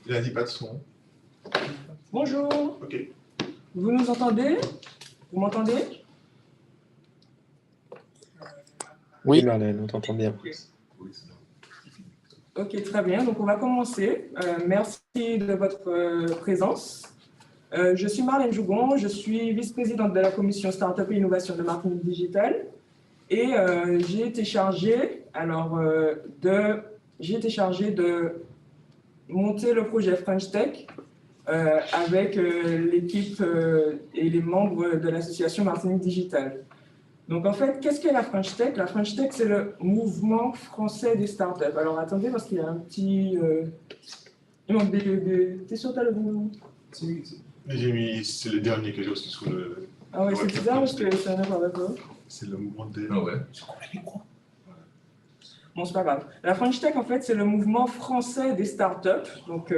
Il n'a dit pas de son. Bonjour. Ok. Vous nous entendez? Vous m'entendez? Oui, Marlène, on t'entend bien. Ok, très bien. Donc, on va commencer. Merci de votre présence. Je suis Marlène Jougon, je suis vice-présidente de la commission Startup et Innovation de Martinique Digital. Et j'ai été chargée de monter le projet French Tech avec l'équipe et les membres de l'association Martinique Digital. Donc en fait, qu'est-ce qu'est la French Tech? La French Tech, c'est le mouvement français des startups. Alors attendez, parce qu'il y a un petit... Il manque des... T'es sûr que t'as le bon? J'ai mis, c'est le dernier que j'ai aussi sur le... Ah ouais, c'est bizarre parce que ça n'a pas d'accord. C'est le mouvement de... Ah ouais. Bon, c'est pas grave. La French Tech, en fait, c'est le mouvement français des startups. Donc,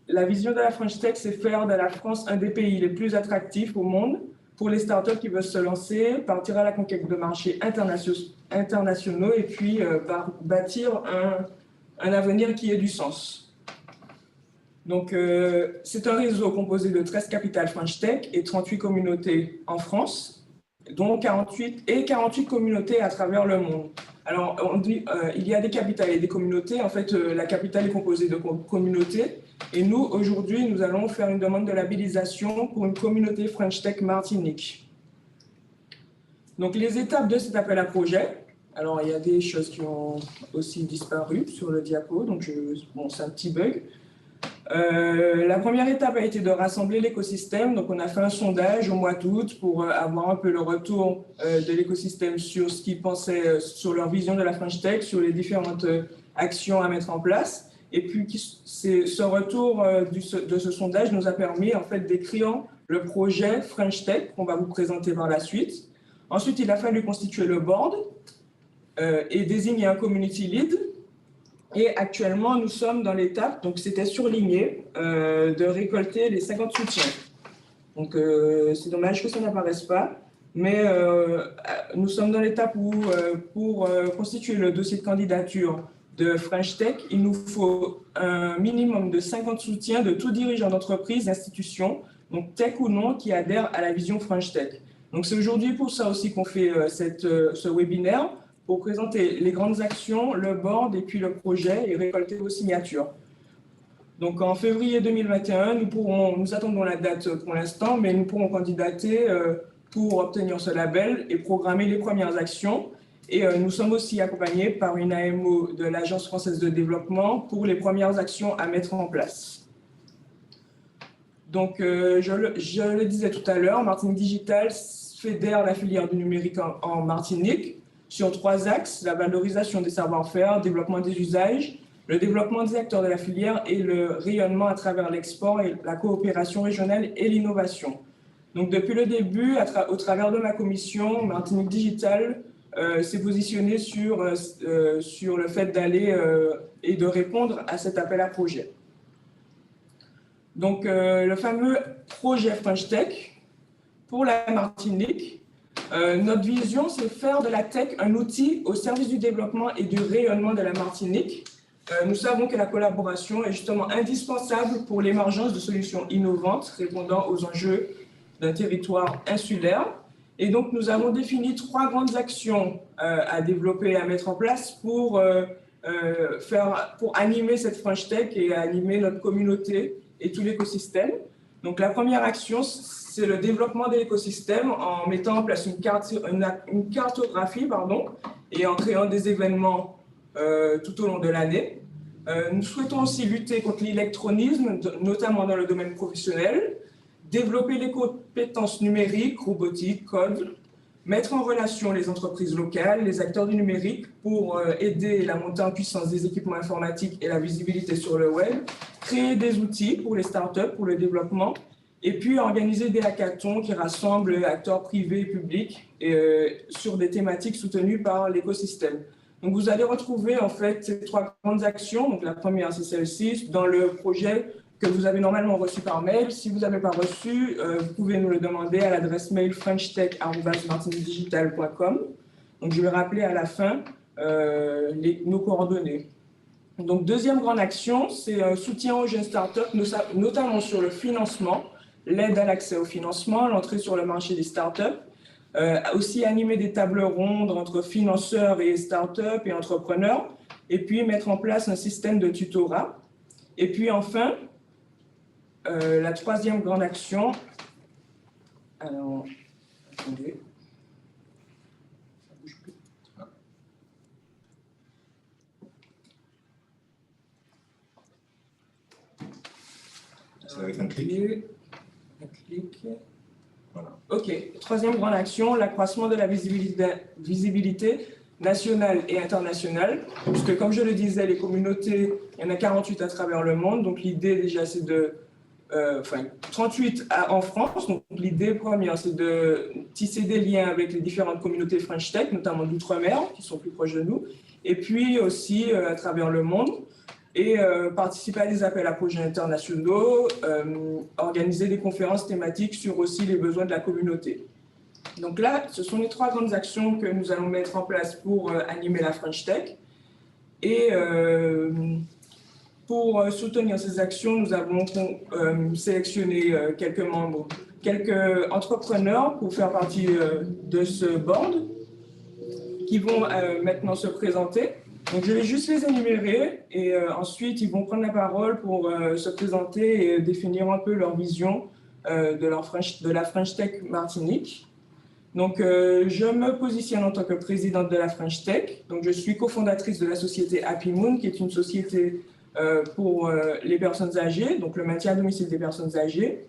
la vision de la French Tech, c'est faire de la France un des pays les plus attractifs au monde pour les startups qui veulent se lancer, partir à la conquête de marchés internationaux et puis bâtir un avenir qui ait du sens. Donc, c'est un réseau composé de 13 capitales French Tech et 38 communautés en France, dont 48 communautés à travers le monde. Alors, on dit il y a des capitales et des communautés. En fait, la capitale est composée de communautés. Et nous, aujourd'hui, nous allons faire une demande de labellisation pour une communauté French Tech Martinique. Donc, les étapes de cet appel à projet. Alors, il y a des choses qui ont aussi disparu sur le diapo. Donc, bon, c'est un petit bug. La première étape a été de rassembler l'écosystème. Donc, on a fait un sondage au mois d'août pour avoir un peu le retour de l'écosystème sur ce qu'ils pensaient, sur leur vision de la French Tech, sur les différentes actions à mettre en place. Et puis, ce retour de ce sondage nous a permis, en fait, d'écrire le projet French Tech qu'on va vous présenter par la suite. Ensuite, il a fallu constituer le board et désigner un community lead. Et actuellement, nous sommes dans l'étape, donc c'était surligné, de récolter les 50 soutiens. Donc, c'est dommage que ça n'apparaisse pas, mais nous sommes dans l'étape où, pour constituer le dossier de candidature de French Tech, il nous faut un minimum de 50 soutiens de tout dirigeant d'entreprise, d'institution, donc tech ou non, qui adhèrent à la vision French Tech. Donc, c'est aujourd'hui pour ça aussi qu'on fait ce webinaire, pour présenter les grandes actions, le board et puis le projet et récolter vos signatures. Donc en février 2021, nous attendons la date pour l'instant, mais nous pourrons candidater pour obtenir ce label et programmer les premières actions. Et nous sommes aussi accompagnés par une AMO de l'Agence française de développement pour les premières actions à mettre en place. Donc je le disais tout à l'heure, Martinique Digital fédère la filière du numérique en Martinique sur 3 axes: la valorisation des savoir-faire, le développement des usages, le développement des acteurs de la filière et le rayonnement à travers l'export et la coopération régionale et l'innovation. Donc depuis le début, au travers de ma commission, Martinique Digital s'est positionné sur le fait d'aller et de répondre à cet appel à projet. Donc le fameux projet French Tech pour la Martinique. Notre vision, c'est faire de la tech un outil au service du développement et du rayonnement de la Martinique. Nous savons que la collaboration est justement indispensable pour l'émergence de solutions innovantes répondant aux enjeux d'un territoire insulaire. Et donc, nous avons défini 3 grandes actions à développer et à mettre en place pour animer cette French Tech et animer notre communauté et tout l'écosystème. Donc, la première action, c'est le développement de l'écosystème en mettant en place une cartographie et en créant des événements tout au long de l'année. Nous souhaitons aussi lutter contre l'électronisme, notamment dans le domaine professionnel, développer les compétences numériques, robotique, code, mettre en relation les entreprises locales, les acteurs du numérique pour aider la montée en puissance des équipements informatiques et la visibilité sur le web, créer des outils pour les startups, pour le développement, et puis organiser des hackathons qui rassemblent acteurs privés et publics sur des thématiques soutenues par l'écosystème. Donc vous allez retrouver en fait ces 3 grandes actions. Donc la première, c'est celle-ci, dans le projet que vous avez normalement reçu par mail. Si vous n'avez pas reçu, vous pouvez nous le demander à l'adresse mail frenchtech@martiniquedigital.com. Donc je vais rappeler à la fin nos coordonnées. Donc, deuxième grande action, c'est un soutien aux jeunes startups, notamment sur le financement, l'aide à l'accès au financement, l'entrée sur le marché des startups, aussi animer des tables rondes entre financeurs et startups et entrepreneurs, et puis mettre en place un système de tutorat. Et puis enfin, la troisième grande action, alors, attendez. C'est avec un clic. Un clic. Voilà. OK. Troisième grande action, l'accroissement de la visibilité nationale et internationale. Puisque, comme je le disais, les communautés, il y en a 48 à travers le monde. Donc, l'idée, déjà, c'est de... 38 en France. Donc, l'idée première, c'est de tisser des liens avec les différentes communautés French Tech, notamment d'outre-mer, qui sont plus proches de nous. Et puis aussi à travers le monde. Et participer à des appels à projets internationaux, organiser des conférences thématiques sur aussi les besoins de la communauté. Donc là, ce sont les trois grandes actions que nous allons mettre en place pour animer la French Tech. Et pour soutenir ces actions, nous avons sélectionné quelques membres, quelques entrepreneurs pour faire partie de ce board qui vont maintenant se présenter. Donc, je vais juste les énumérer et ensuite, ils vont prendre la parole pour se présenter et définir un peu leur vision de la French Tech Martinique. Donc, je me positionne en tant que présidente de la French Tech. Donc, je suis cofondatrice de la société Happy Moon, qui est une société pour les personnes âgées, donc le maintien à domicile des personnes âgées.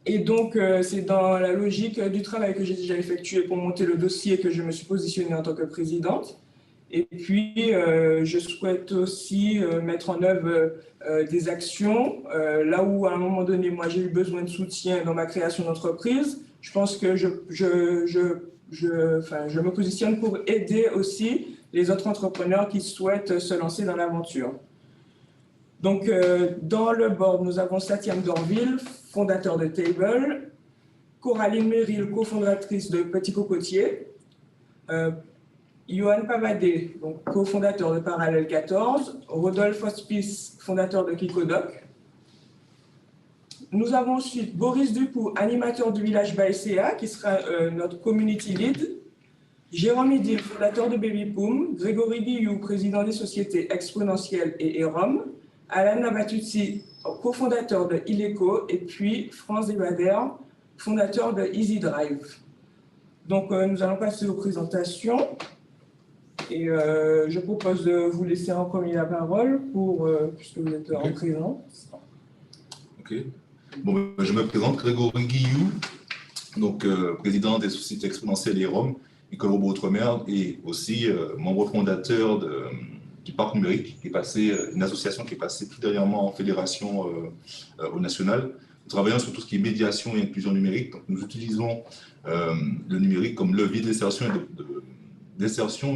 Et donc, c'est dans la logique du travail que j'ai déjà effectué pour monter le dossier que je me suis positionnée en tant que présidente. Et puis, je souhaite aussi mettre en œuvre des actions. Là où, à un moment donné, moi, j'ai eu besoin de soutien dans ma création d'entreprise, je pense que je me positionne pour aider aussi les autres entrepreneurs qui souhaitent se lancer dans l'aventure. Donc, dans le board, nous avons Satyam Dorville, fondateur de Table, Coraline Merrill, cofondatrice de Petit Cocotier, Johan Pavadé, donc cofondateur de Parallèle 14, Rodolphe Hospice, fondateur de Kikodoc. Nous avons ensuite Boris Dupoux, animateur du village Baïséa, qui sera notre community lead. Jérôme Idil, fondateur de Babypoom. Grégory Guillou, président des sociétés Exponentiel et Erom. Alan Nabatutsi, cofondateur de Ileco. Et puis France Debader, fondateur de Easy Drive. Donc, nous allons passer aux présentations. Et je propose de vous laisser en premier la parole puisque vous êtes en présence. Ok. Bon, je me présente, Grégory Guillou, donc président des sociétés exponentielles et ROM, École Robot Outre-mer, et aussi membre fondateur du Parc numérique, qui est passé, une association qui est passée tout dernièrement en fédération au national. Nous travaillons sur tout ce qui est médiation et inclusion numérique. Donc, nous utilisons le numérique comme levier d'insertion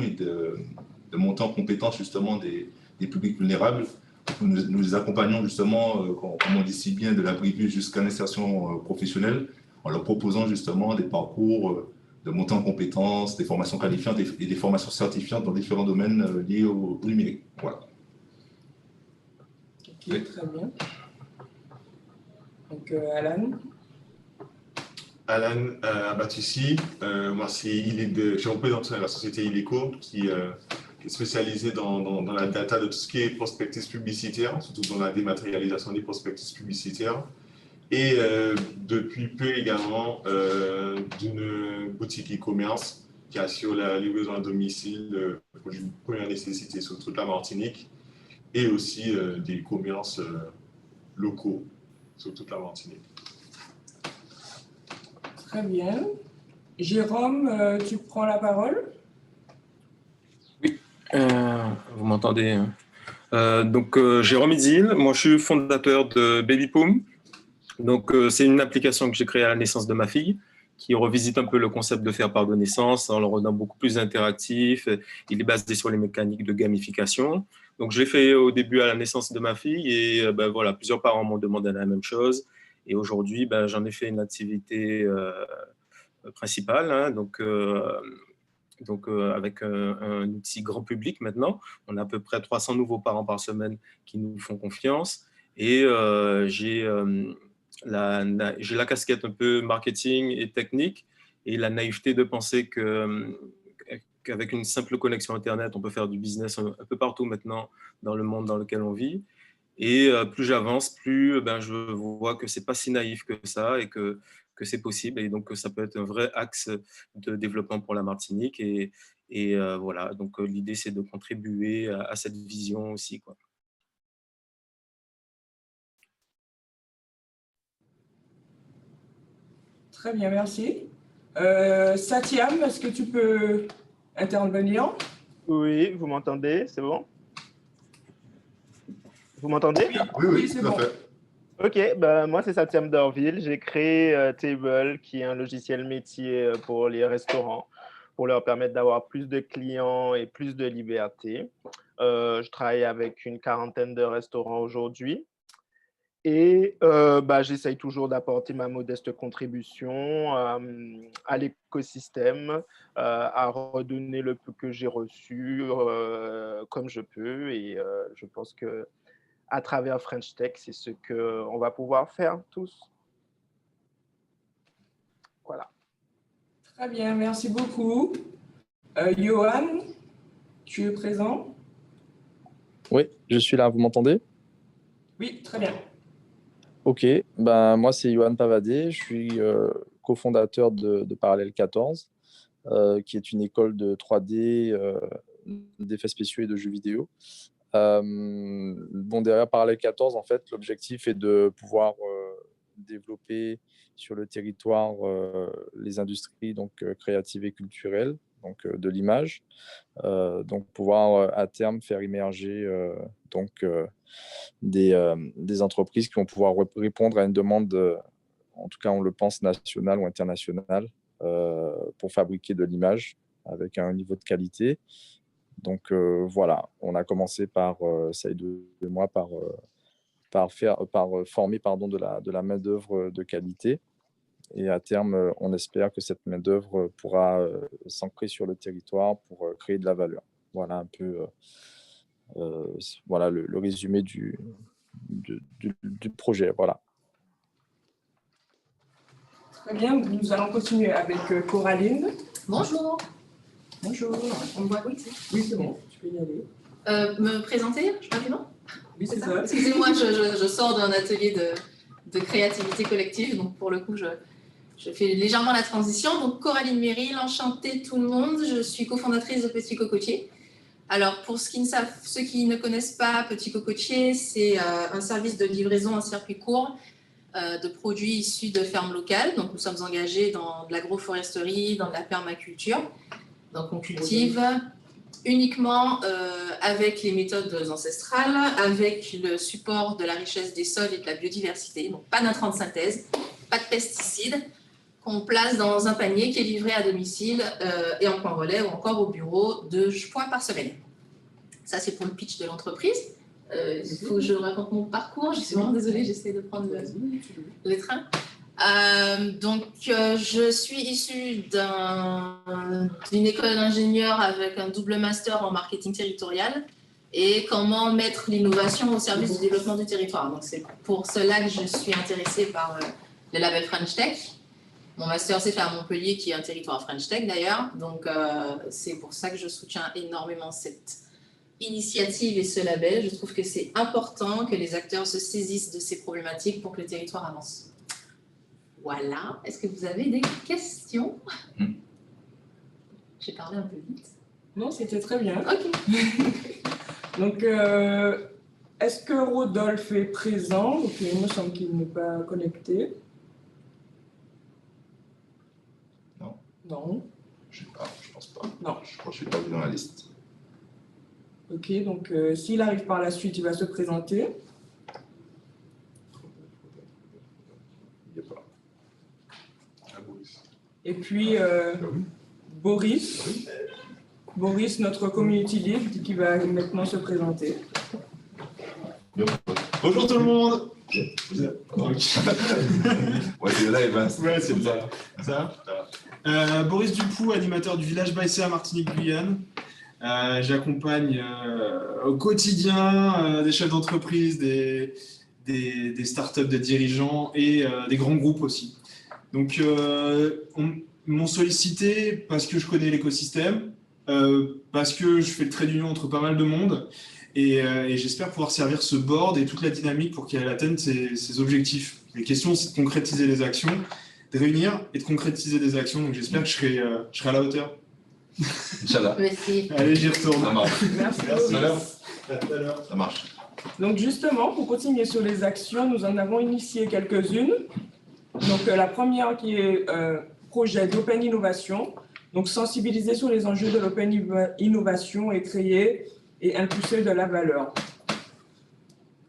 et de montée en compétence justement des publics vulnérables. Nous les accompagnons justement, comme on dit si bien, de l'abribus jusqu'à l'insertion professionnelle, en leur proposant justement des parcours de montée en compétences, des formations qualifiantes et des formations certifiantes dans différents domaines liés au numérique. Voilà. Ok, très bien. Donc, Alan. Alan Abatissi, moi je représente la société Ileco qui est spécialisée dans la data de tout ce qui est prospectus publicitaire, surtout dans la dématérialisation des prospectus publicitaires. Et depuis peu également d'une boutique e-commerce qui assure la livraison à domicile de produits de première nécessité sur toute la Martinique et aussi des commerces locaux sur toute la Martinique. Très bien. Jérôme, tu prends la parole? Oui, vous m'entendez? Donc, Jérôme Idil, moi je suis fondateur de Babypoom. Donc, c'est une application que j'ai créée à la naissance de ma fille qui revisite un peu le concept de faire part de naissance en le rendant beaucoup plus interactif. Il est basé sur les mécaniques de gamification. Donc, je l'ai fait au début à la naissance de ma fille et voilà, plusieurs parents m'ont demandé la même chose. Et aujourd'hui, j'en ai fait une activité principale. Hein, donc, donc avec un outil grand public maintenant. On a à peu près 300 nouveaux parents par semaine qui nous font confiance. Et j'ai la casquette un peu marketing et technique et la naïveté de penser qu'avec une simple connexion Internet, on peut faire du business un peu partout maintenant dans le monde dans lequel on vit. Et plus j'avance, plus je vois que c'est pas si naïf que ça et que c'est possible. Et donc, ça peut être un vrai axe de développement pour la Martinique. Et voilà, donc l'idée, c'est de contribuer à cette vision aussi, quoi. Très bien, merci. Satyam, est-ce que tu peux intervenir? Oui, vous m'entendez? C'est bon? Vous m'entendez? Oui, c'est tout à bon. fait. Ok, moi c'est Satyam Dorville. J'ai créé Table, qui est un logiciel métier pour les restaurants, pour leur permettre d'avoir plus de clients et plus de liberté. Je travaille avec une quarantaine de restaurants aujourd'hui. Et j'essaye toujours d'apporter ma modeste contribution à l'écosystème, à redonner le peu que j'ai reçu comme je peux. Et je pense qu'à travers French Tech, c'est ce qu'on va pouvoir faire tous. Voilà. Très bien, merci beaucoup. Johan, tu es présent? Oui, je suis là, vous m'entendez? Oui, très bien. Ok, moi c'est Johan Pavadé, je suis cofondateur de Parallèle 14, qui est une école de 3D, d'effets spéciaux et de jeux vidéo. Derrière Parallèle 14, en fait, l'objectif est de pouvoir développer sur le territoire les industries créatives et culturelles, de l'image, donc pouvoir à terme faire émerger des entreprises qui vont pouvoir répondre à une demande, en tout cas on le pense nationale ou internationale, pour fabriquer de l'image avec un niveau de qualité. Donc voilà, on a commencé par, ça a été 2 mois, par former de la main-d'œuvre de qualité. Et à terme, on espère que cette main-d'œuvre pourra s'ancrer sur le territoire pour créer de la valeur. Voilà un peu voilà le résumé du projet. Voilà. Très bien, nous allons continuer avec Coraline. Bonjour. Bonjour. On me voit, oui, Oui, c'est bon, tu peux y aller. me présenter, je crois que non. Oui, c'est ça. Excusez-moi, je sors d'un atelier de créativité collective, donc pour le coup, je fais légèrement la transition. Donc Coraline Merrill, enchantée tout le monde, je suis cofondatrice de Petit Cocotier. Alors pour ceux qui ne connaissent pas Petit Cocotier, c'est un service de livraison en circuit court de produits issus de fermes locales. Donc nous sommes engagés dans de l'agroforesterie, dans de la permaculture. Donc on cultive uniquement avec les méthodes ancestrales, avec le support de la richesse des sols et de la biodiversité. Donc pas d'intrants de synthèse, pas de pesticides, qu'on place dans un panier qui est livré à domicile et en point relais ou encore au bureau 2 fois par semaine. Ça, c'est pour le pitch de l'entreprise. Il faut que je raconte mon parcours. Je suis vraiment désolée, j'essaie de prendre le train. Je suis issue d'une école d'ingénieur avec un double master en marketing territorial et comment mettre l'innovation au service du développement du territoire. Donc, c'est pour cela que je suis intéressée par le label French Tech. Mon master s'est fait à Montpellier, qui est un territoire French Tech d'ailleurs. Donc, c'est pour ça que je soutiens énormément cette initiative et ce label. Je trouve que c'est important que les acteurs se saisissent de ces problématiques pour que le territoire avance. Voilà. Est-ce que vous avez des questions? J'ai parlé un peu vite. Non, c'était très bien. Ok. Donc, est-ce que Rodolphe est présent? Donc, il me semble qu'il n'est pas connecté. Non. Non. Je ne sais pas, je pense pas. Non. Je crois que je ne suis pas vu dans la liste. Ok, donc s'il arrive par la suite, il va se présenter. Il n'y a pas. Et puis, Boris. Boris, notre community lead, qui va maintenant se présenter. Bonjour tout le monde. Ouais, c'est live, hein. Ouais, c'est ça. Ça Boris Dupoux, animateur du village Baïsé à Martinique-Guyane. J'accompagne au quotidien des chefs d'entreprise, des startups, des dirigeants et des grands groupes aussi. Donc, on m'ont sollicité parce que je connais l'écosystème, parce que je fais le trait d'union entre pas mal de monde et j'espère pouvoir servir ce board et toute la dynamique pour qu'elle atteigne ses objectifs. Les questions, c'est de concrétiser les actions, de réunir et de concrétiser des actions. Donc, j'espère que je serai à la hauteur. Inch'Allah. Merci. Allez, j'y retourne. Ça marche. Merci. À tout à l'heure. Ça marche. Donc justement, pour continuer sur les actions, nous en avons initié quelques-unes. Donc la première qui est projet d'Open Innovation, donc sensibiliser sur les enjeux de l'Open Innovation et créer et impulser de la valeur.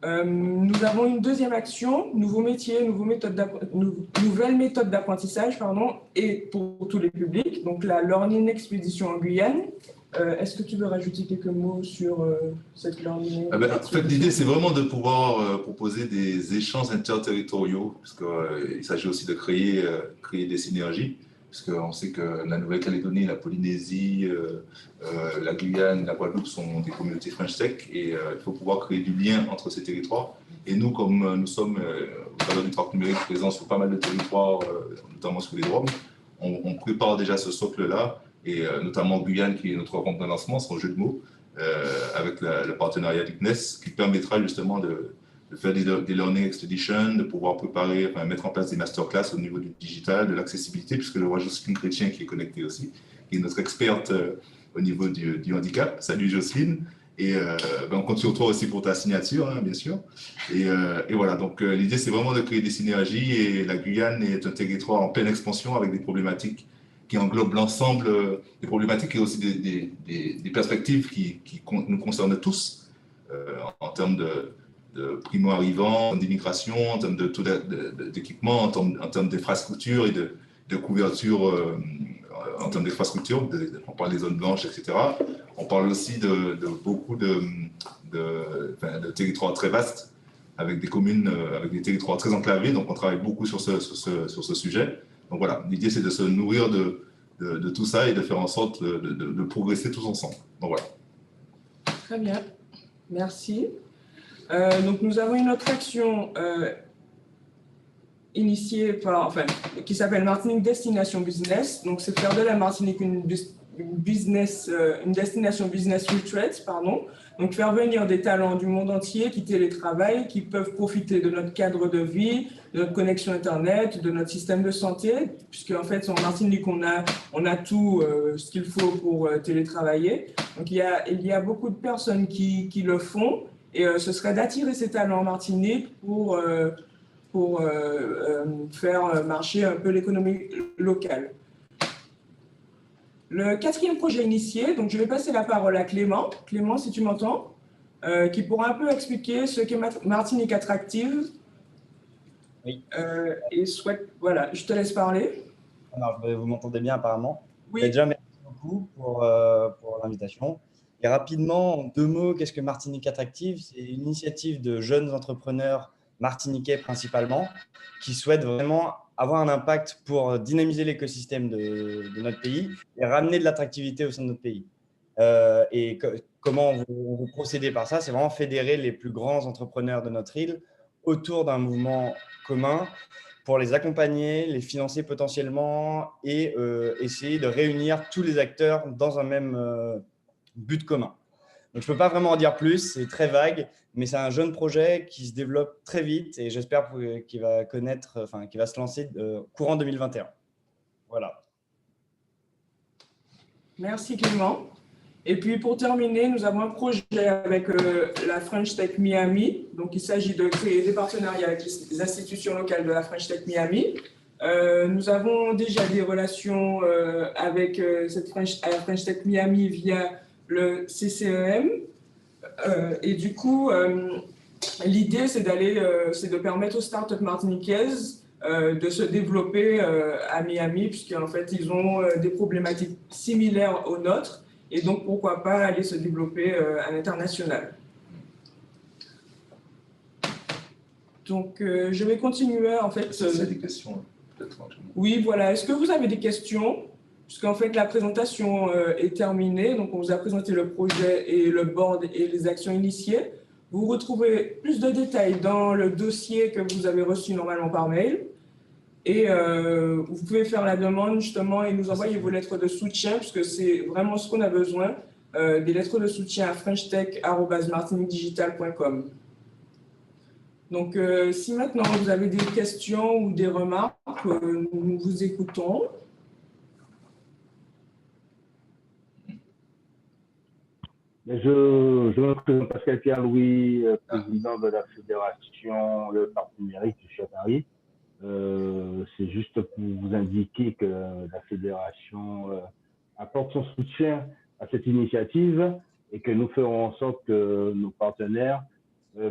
Nous avons une deuxième action, nouveaux métiers, nouvelles méthodes d'apprentissage, et pour tous les publics, donc la Learning Expedition en Guyane. Est-ce que tu veux rajouter quelques mots sur cette Learning En fait, l'idée, c'est vraiment de pouvoir proposer des échanges interterritoriaux, parce qu'il s'agit aussi de créer des synergies, parce qu'on sait que la Nouvelle-Calédonie, la Polynésie, la Guyane, la Guadeloupe sont des communautés French Tech, et il faut pouvoir créer du lien entre ces territoires. Et nous, comme nous sommes au travers du Tract numérique présents sur pas mal de territoires, notamment sur les Roms, on prépare déjà ce socle-là, et notamment Guyane, qui est notre rencontre de lancement, c'est un jeu de mots, avec le partenariat d'ICNES, qui permettra justement de faire des Learning Expeditions, de pouvoir préparer, mettre en place des masterclass au niveau du digital, de l'accessibilité, puisque le roi Jocelyne Chrétien, qui est connecté aussi, qui est notre experte au niveau du handicap. Salut Jocelyne. Et on compte sur toi aussi pour ta signature, bien sûr. Et voilà, donc l'idée, c'est vraiment de créer des synergies, et la Guyane est un territoire en pleine expansion avec des problématiques qui englobent l'ensemble des problématiques et aussi des perspectives qui nous concernent tous en termes de primo-arrivants, d'immigration, en termes d'équipement, en termes d'infrastructures et de couverture en termes d'infrastructures. On parle des zones blanches, etc. On parle aussi de beaucoup de territoires très vastes, avec des communes, avec des territoires très enclavés. Donc, on travaille beaucoup sur ce sujet. Donc voilà, l'idée, c'est de se nourrir de tout ça et de faire en sorte de progresser tous ensemble. Donc voilà. Très bien, merci. Donc nous avons une autre action initiée qui s'appelle Martinique Destination Business. Donc c'est de faire de la Martinique une destination business retreat, Donc faire venir des talents du monde entier qui télétravaillent, qui peuvent profiter de notre cadre de vie, de notre connexion Internet, de notre système de santé, puisque en fait en Martinique on a tout ce qu'il faut pour télétravailler. Donc il y a beaucoup de personnes qui le font, et ce serait d'attirer ces talents en Martinique pour faire marcher un peu l'économie locale. Le quatrième projet initié, donc je vais passer la parole à Clément. Clément, si tu m'entends, qui pourra un peu expliquer ce qu'est Martinique Attractive. Oui. Et voilà, je te laisse parler. Alors, vous m'entendez bien apparemment. Oui. Déjà, merci beaucoup pour l'invitation. Et rapidement, en 2 mots, qu'est-ce que Martinique Attractive? C'est une initiative de jeunes entrepreneurs martiniquais principalement, qui souhaitent vraiment avoir un impact pour dynamiser l'écosystème de notre pays et ramener de l'attractivité au sein de notre pays. Comment vous procédez par ça? C'est vraiment fédérer les plus grands entrepreneurs de notre île autour d'un mouvement commun pour les accompagner, les financer potentiellement et essayer de réunir tous les acteurs dans un même but commun. Donc, je ne peux pas vraiment en dire plus, c'est très vague, mais c'est un jeune projet qui se développe très vite et j'espère qu'il va qu'il va se lancer courant 2021. Voilà. Merci Clément. Et puis pour terminer, nous avons un projet avec la French Tech Miami. Donc il s'agit de créer des partenariats avec les institutions locales de la French Tech Miami. Nous avons déjà des relations avec la French Tech Miami via le CCEM. Et du coup, l'idée, c'est de permettre aux startups martiniquaises de se développer à Miami, puisqu'en fait, ils ont des problématiques similaires aux nôtres. Et donc, pourquoi pas aller se développer à l'international. Donc, je vais continuer, en fait. C'est des questions. peut-être éventuellement. Oui, voilà. Est-ce que vous avez des questions? Puisqu'en fait, la présentation est terminée. Donc, on vous a présenté le projet et le board et les actions initiées. Vous retrouvez plus de détails dans le dossier que vous avez reçu normalement par mail. Et vous pouvez faire la demande justement et nous envoyer vos lettres de soutien, puisque c'est vraiment ce qu'on a besoin, des lettres de soutien à frenchtech@martiniquedigital.com. Donc, si maintenant vous avez des questions ou des remarques, nous vous écoutons. Je me présente Pascal Pierre-Louis, président de la Fédération Le Parc Numérique, je suis à Paris. C'est juste pour vous indiquer que la Fédération apporte son soutien à cette initiative et que nous ferons en sorte que nos partenaires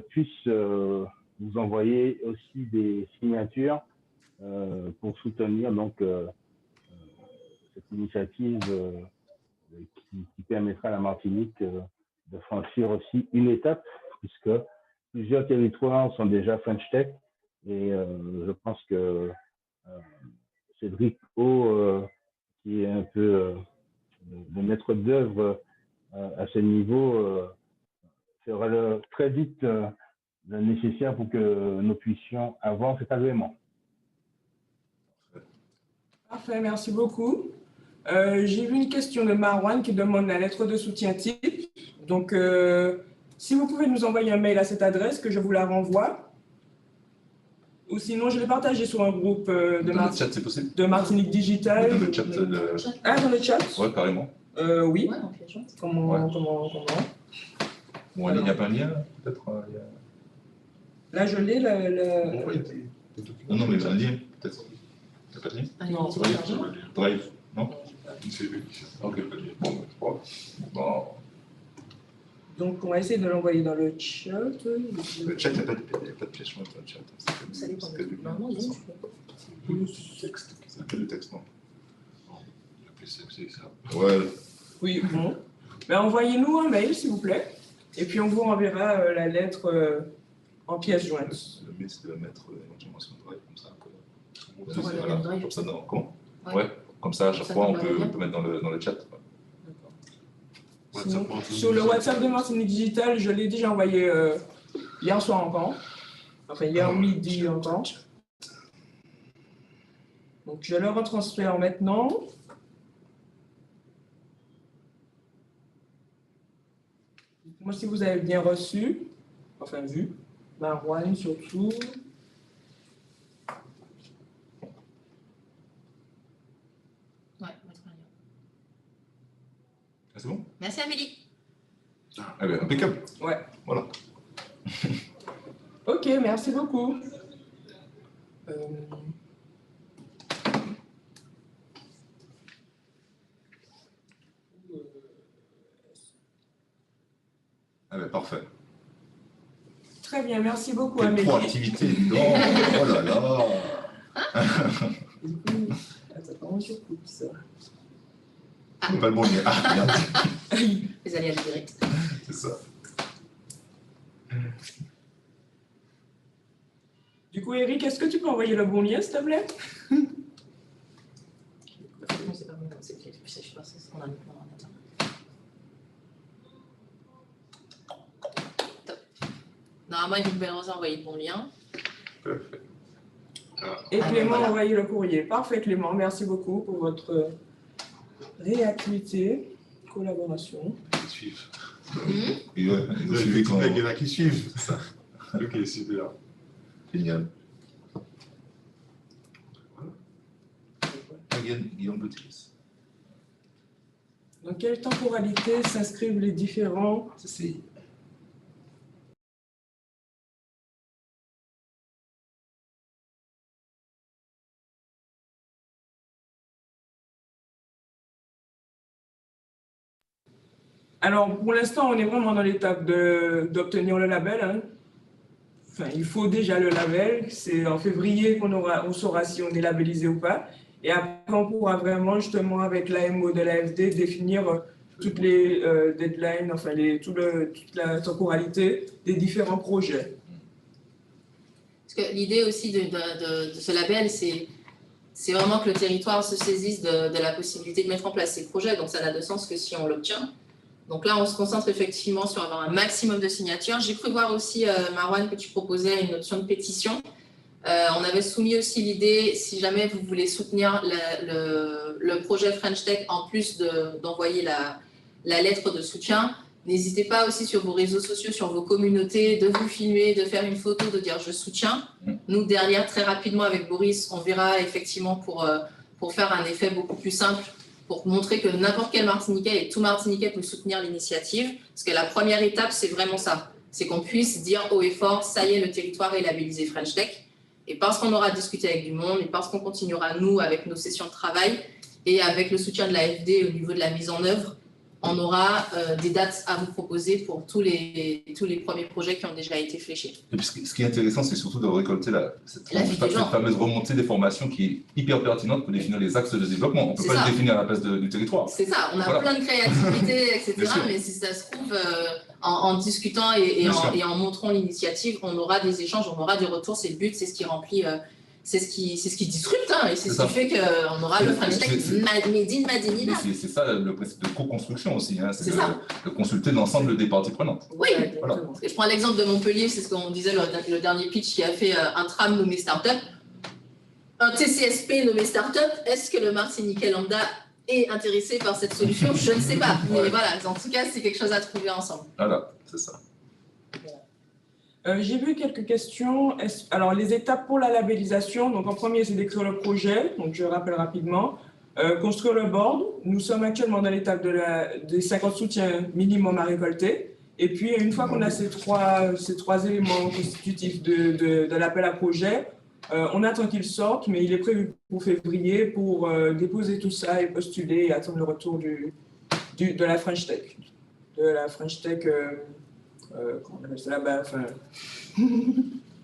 puissent vous envoyer aussi des signatures pour soutenir donc cette initiative qui permettra à la Martinique de franchir aussi une étape, puisque plusieurs territoires sont déjà French Tech. Et je pense que Cédric O, qui est un peu le maître d'œuvre à ce niveau, fera très vite le nécessaire pour que nous puissions avoir cet agrément. Parfait, merci beaucoup. J'ai vu une question de Marwan qui demande la lettre de soutien type. Donc, si vous pouvez nous envoyer un mail à cette adresse, que je vous la renvoie. Ou sinon, je l'ai partagé sur un groupe de Martinique Digital. Dans le chat. Ah, dans le chat? Ouais, carrément. Oui. Ouais, en piégeant. Comment Bon, il n'y a pas un lien, peut-être Là, je l'ai. Non, mais il y a un lien, peut-être. Il n'y a pas de lien? Non, c'est Drive, non? Ok, bon. Donc, on va essayer de l'envoyer dans le chat. Le chat, il n'y a pas de pièce jointe dans le chat. Ça dépend. Normalement, il y a C'est que le texte, non? Il y a plus sexy que ça. Ouais. Oui, bon. Ben, envoyez-nous un mail, s'il vous plaît. Et puis, on vous renverra la lettre en pièce jointe. Le mieux, c'est de mettre éventuellement sur le Drive, comme ça. Voilà, comme ça, non, comment? Ouais, comme ça, à chaque fois, on peut mettre dans le chat. Sinon, sur le WhatsApp de Martinique Digital, je l'ai déjà envoyé hier soir encore. Enfin, hier midi encore. Donc, je le retransfère maintenant. Dites-moi si vous avez bien reçu. Enfin, vu. Marwan, surtout. Ouais, C'est bon? merci Amélie. Eh bien, impeccable. Ouais. Voilà. Ok, merci beaucoup. Eh bien, parfait. Très bien, merci beaucoup Quelle Amélie. proactivité, non? Oh là là. Attends, comment je coupe ça? C'est pas le bon lien. Ah, merde. Les aléas du direct. C'est ça. Du coup, Eric, est-ce que tu peux envoyer le bon lien, s'il te plaît? Non, c'est pas bon, c'est je pense que c'est ce qu'on a mis pendant un temps. Top. Normalement, Eric Belrosa a envoyé le bon lien. Parfait. Et Clément voilà. a envoyé le courrier. Parfait, Clément. Merci beaucoup pour votre réactivité, collaboration. Ils suivent. Et ouais, ils ont suivi quand Il y en a qui suivent. Ça. Ok, super. Génial. Guillaume Petit. Dans quelle temporalité s'inscrivent les différents CCI. Alors, pour l'instant, on est vraiment dans l'étape d'obtenir le label. Hein. Enfin, il faut déjà le label. C'est en février on saura si on est labellisé ou pas. Et après, on pourra vraiment, justement, avec l'AMO de l'AFD, définir toutes les deadlines, enfin, toute la temporalité des différents projets. Parce que l'idée aussi de ce label, c'est c'est vraiment que le territoire se saisisse de la possibilité de mettre en place ces projets. Donc, ça n'a de sens que si on l'obtient. Donc là, on se concentre effectivement sur avoir un maximum de signatures. J'ai cru voir aussi, Marwan, que tu proposais une option de pétition. On avait soumis aussi l'idée, si jamais vous voulez soutenir le projet French Tech, en plus d'envoyer la lettre de soutien, n'hésitez pas aussi sur vos réseaux sociaux, sur vos communautés, de vous filmer, de faire une photo, de dire « je soutiens ». Nous, derrière, très rapidement, avec Boris, on verra effectivement pour faire un effet beaucoup plus simple, pour montrer que n'importe quel Martiniquais et tout Martiniquais peut soutenir l'initiative. Parce que la première étape, c'est vraiment ça. C'est qu'on puisse dire haut et fort, ça y est, le territoire est labellisé French Tech. Et parce qu'on aura discuté avec du monde, et parce qu'on continuera, nous, avec nos sessions de travail, et avec le soutien de l'AFD au niveau de la mise en œuvre, on aura des dates à vous proposer pour tous les premiers projets qui ont déjà été fléchés. Et puis, ce qui est intéressant, c'est surtout de récolter cette fameuse remontée des formations qui est hyper pertinente pour définir les axes de développement. On ne peut pas le définir à la place du territoire. C'est ça, on a plein de créativité, etc. Mais si ça se trouve, en discutant et en montrant l'initiative, on aura des échanges, on aura des retours. C'est le but, c'est ce qui remplit... c'est ce qui disrupte, hein, et c'est ce qui fait qu'on aura le French Tech made in Madinina. C'est ça le principe de co-construction aussi, hein, c'est de consulter l'ensemble des parties prenantes. Oui, voilà. Et je prends l'exemple de Montpellier, c'est ce qu'on disait le dernier pitch qui a fait un tram nommé Startup, un TCSP nommé Startup. Est-ce que le Martiniquais lambda est intéressé par cette solution? Je ne sais pas, mais voilà, en tout cas, c'est quelque chose à trouver ensemble. Voilà, c'est ça. J'ai vu quelques questions. Alors, les étapes pour la labellisation. Donc, en premier, c'est d'écrire le projet. Donc, je rappelle rapidement. Construire le board. Nous sommes actuellement dans l'étape des 50 soutiens minimum à récolter. Et puis, une fois qu'on a ces trois éléments constitutifs de l'appel à projet, on attend qu'ils sortent, mais il est prévu pour février pour déposer tout ça et postuler et attendre le retour de la French Tech. De la French Tech... comment on appelle ça là-bas,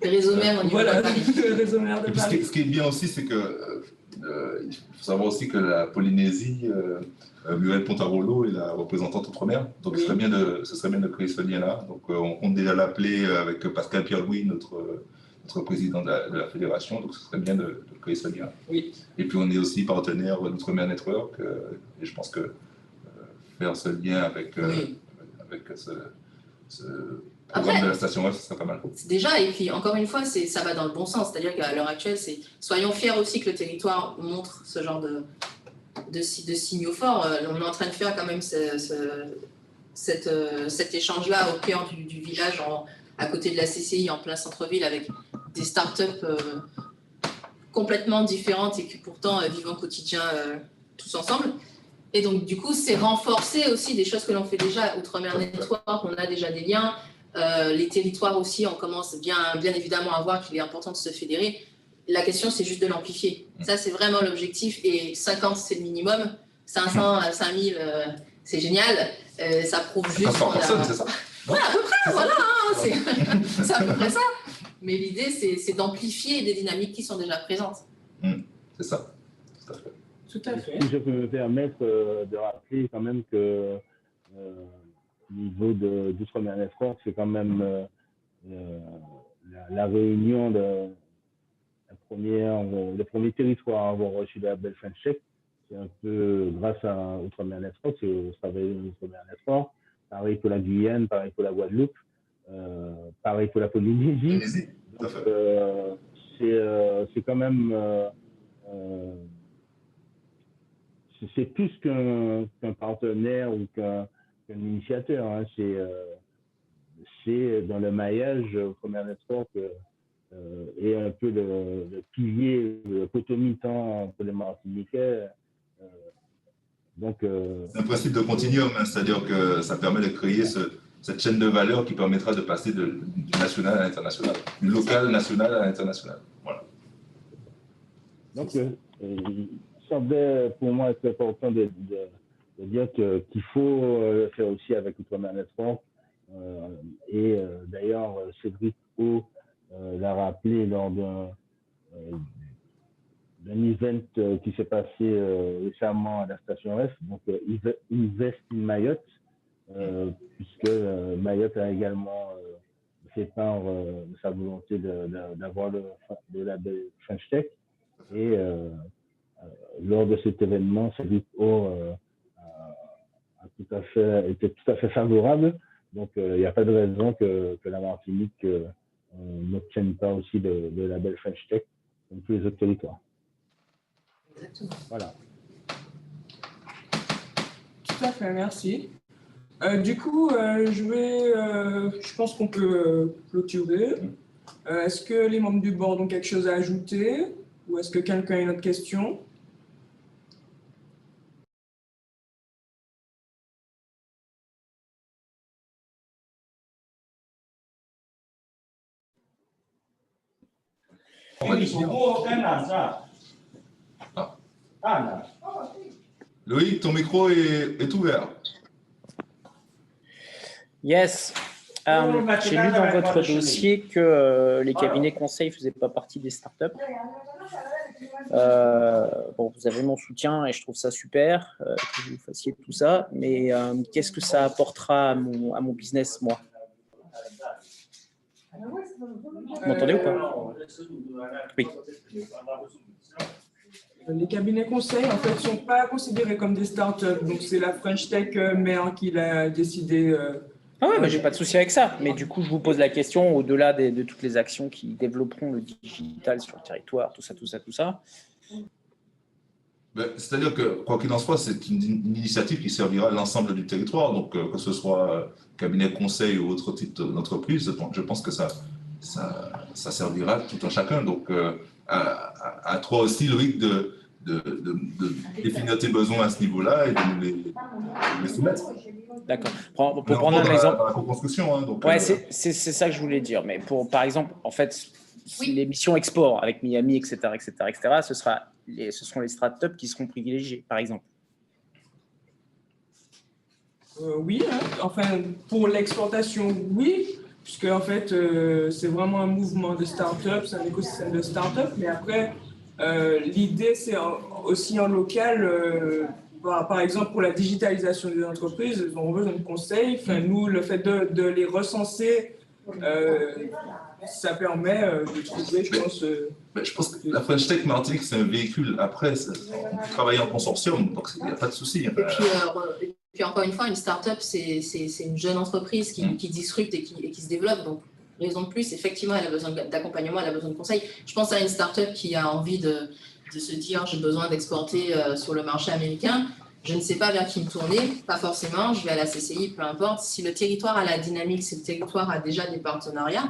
le réseau mère au niveau de Paris. Le réseau mère de Paris. Ce qui est bien aussi, c'est que il faut savoir aussi que la Polynésie, Muriel Pontarolo est la représentante outre-mer, donc ce serait bien de créer ce lien-là. Donc on compte déjà l'appeler avec Pascal Pierre-Louis, notre président de la fédération, donc ce serait bien de créer ce lien. Oui. Et puis on est aussi partenaire d'Outre-mer Network, et je pense que faire ce lien avec ce programme de la station F, ce serait pas mal. Déjà, et puis encore une fois, ça va dans le bon sens. C'est-à-dire qu'à l'heure actuelle, soyons fiers aussi que le territoire montre ce genre de signaux forts. On est en train de faire quand même cet échange-là au cœur du village, à côté de la CCI, en plein centre-ville, avec des startups complètement différentes et qui pourtant vivent au quotidien tous ensemble. Et donc, du coup, c'est renforcer aussi des choses que l'on fait déjà. Outre-mer Network, on a déjà des liens. Les territoires aussi, on commence bien évidemment à voir qu'il est important de se fédérer. La question, c'est juste de l'amplifier. Ça, c'est vraiment l'objectif. Et 50, c'est le minimum. 500, 5000, c'est génial. Ça prouve juste qu'on a... c'est ça. Voilà, à peu près, voilà. Hein, c'est à peu près ça. Mais l'idée, c'est d'amplifier des dynamiques qui sont déjà présentes. C'est ça. Tout à fait. Tout à fait. Si je peux me permettre de rappeler quand même que au niveau d'Outre-mer Network, c'est quand même la réunion le premier territoire à avoir reçu la label French Tech. C'est un peu grâce à Outre-mer Network, c'est au travail de Outre-mer Network. Pareil pour la Guyane, pareil pour la Guadeloupe, pareil pour la Polynésie. Donc, c'est quand même... c'est plus qu'un partenaire ou qu'un initiateur. Hein. C'est dans le maillage, Outre-mer Network et un peu le pilier, le potomitan pour les Martiniquais. C'est un principe de continuum, hein, c'est-à-dire que ça permet de créer cette chaîne de valeur qui permettra de passer du national à l'international, du local, national à l'international. Voilà. Donc, il semblait pour moi être important de dire qu'il faut le faire aussi avec Outre-mer Network. Et d'ailleurs, Cédric O l'a rappelé lors d'un event qui s'est passé récemment à la station F, donc Invest in Mayotte, puisque Mayotte a également fait part de sa volonté d'avoir le label French Tech. Et lors de cet événement, ce 8O était tout à fait favorable. Donc, il n'y a pas de raison que la Martinique n'obtienne pas aussi le label French Tech comme tous les autres territoires. Exactement. Voilà. Tout à fait, merci. Du coup, je pense qu'on peut clôturer. Est-ce que les membres du board ont quelque chose à ajouter ou est-ce que quelqu'un a une autre question? Loïc, ton micro est ouvert. Yes. J'ai lu dans votre dossier que les cabinets conseils ne faisaient pas partie des startups. Bon, vous avez mon soutien et je trouve ça super que vous fassiez tout ça, mais qu'est-ce que ça apportera à mon business, moi? Vous m'entendez ou pas? Oui. Les cabinets conseils, en fait, ne sont pas considérés comme des startups. Donc, c'est la French Tech mère qui l'a décidé. Ah ouais, j'ai pas de souci avec ça. Mais du coup, je vous pose la question, au-delà de toutes les actions qui développeront le digital sur le territoire, tout ça. C'est-à-dire que, quoi qu'il en soit, c'est une initiative qui servira à l'ensemble du territoire. Donc, que ce soit cabinet conseil ou autre type d'entreprise, je pense que ça servira tout un chacun. Donc, à toi aussi, Loïc, de définir tes besoins à ce niveau-là et de nous les soumettre. D'accord. Pour prendre un exemple. Dans la co-construction. Donc, ouais, c'est ça que je voulais dire. Mais par exemple, en fait, les missions export avec Miami, etc., ce seront les startups qui seront privilégiées, par exemple. Oui, hein. Enfin, pour l'exportation, oui, puisque en fait, c'est vraiment un mouvement de start-up, c'est un écosystème de start-up, mais après, l'idée, c'est aussi en local, par exemple, pour la digitalisation des entreprises, ils ont besoin de conseils. Enfin, nous, le fait de les recenser, ça permet de trouver, je pense… je pense que la French Tech Martinique, c'est un véhicule. Après, on peut travailler en consortium, donc il n'y a pas de souci. Et puis, encore une fois, une start-up, c'est une jeune entreprise qui disrupte et qui se développe. Donc, raison de plus, effectivement, elle a besoin d'accompagnement, elle a besoin de conseils. Je pense à une start-up qui a envie de se dire j'ai besoin d'exporter sur le marché américain. Je ne sais pas vers qui me tourner, pas forcément, je vais à la CCI, peu importe. Si le territoire a la dynamique, si le territoire a déjà des partenariats,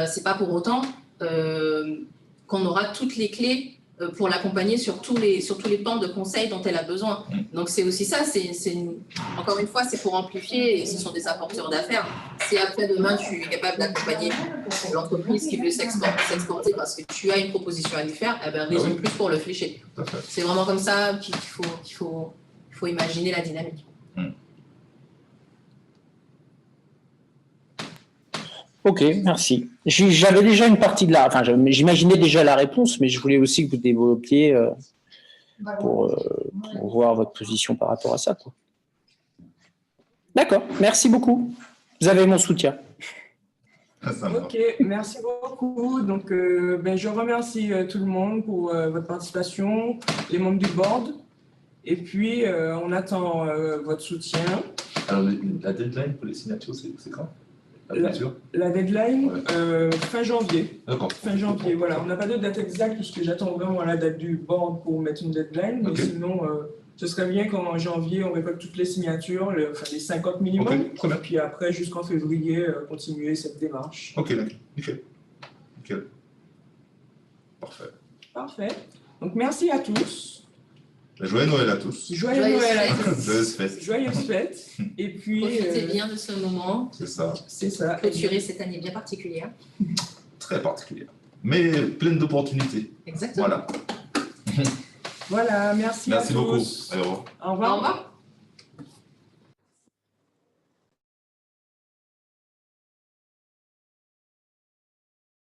c'est pas pour autant qu'on aura toutes les clés pour l'accompagner sur tous les pans de conseils dont elle a besoin. Donc c'est aussi ça, encore une fois, c'est pour amplifier et ce sont des apporteurs d'affaires. Si après demain tu es capable d'accompagner l'entreprise qui veut s'exporter parce que tu as une proposition à lui faire, eh ben, raison de plus pour le flécher. C'est vraiment comme ça qu'il faut imaginer la dynamique. Ok, merci. J'avais déjà une partie de j'imaginais déjà la réponse, mais je voulais aussi que vous développiez pour voir votre position par rapport à ça. D'accord, merci beaucoup. Vous avez mon soutien. Ok, merci beaucoup. Donc, je remercie tout le monde pour votre participation, les membres du board. Et puis, on attend votre soutien. Alors, la deadline pour les signatures, c'est quand? La deadline, fin janvier. D'accord. Fin janvier, voilà. On n'a pas de date exacte puisque j'attends vraiment la date du board pour mettre une deadline. Mais sinon, ce serait bien qu'en janvier, on récolte toutes les signatures, les 50 minimum. Et puis après, jusqu'en février, continuer cette démarche. Ok, nickel. Parfait. Donc, merci à tous. Joyeux Noël à tous. Joyeux Noël à tous. Joyeuses fêtes. Joyeuses fêtes. Et puis, profitez bien de ce moment. C'est ça. Clôturer cette année bien particulière. Très particulière. Mais pleine d'opportunités. Exactement. Voilà. Voilà, merci à tous. Merci beaucoup. Au revoir. Au revoir.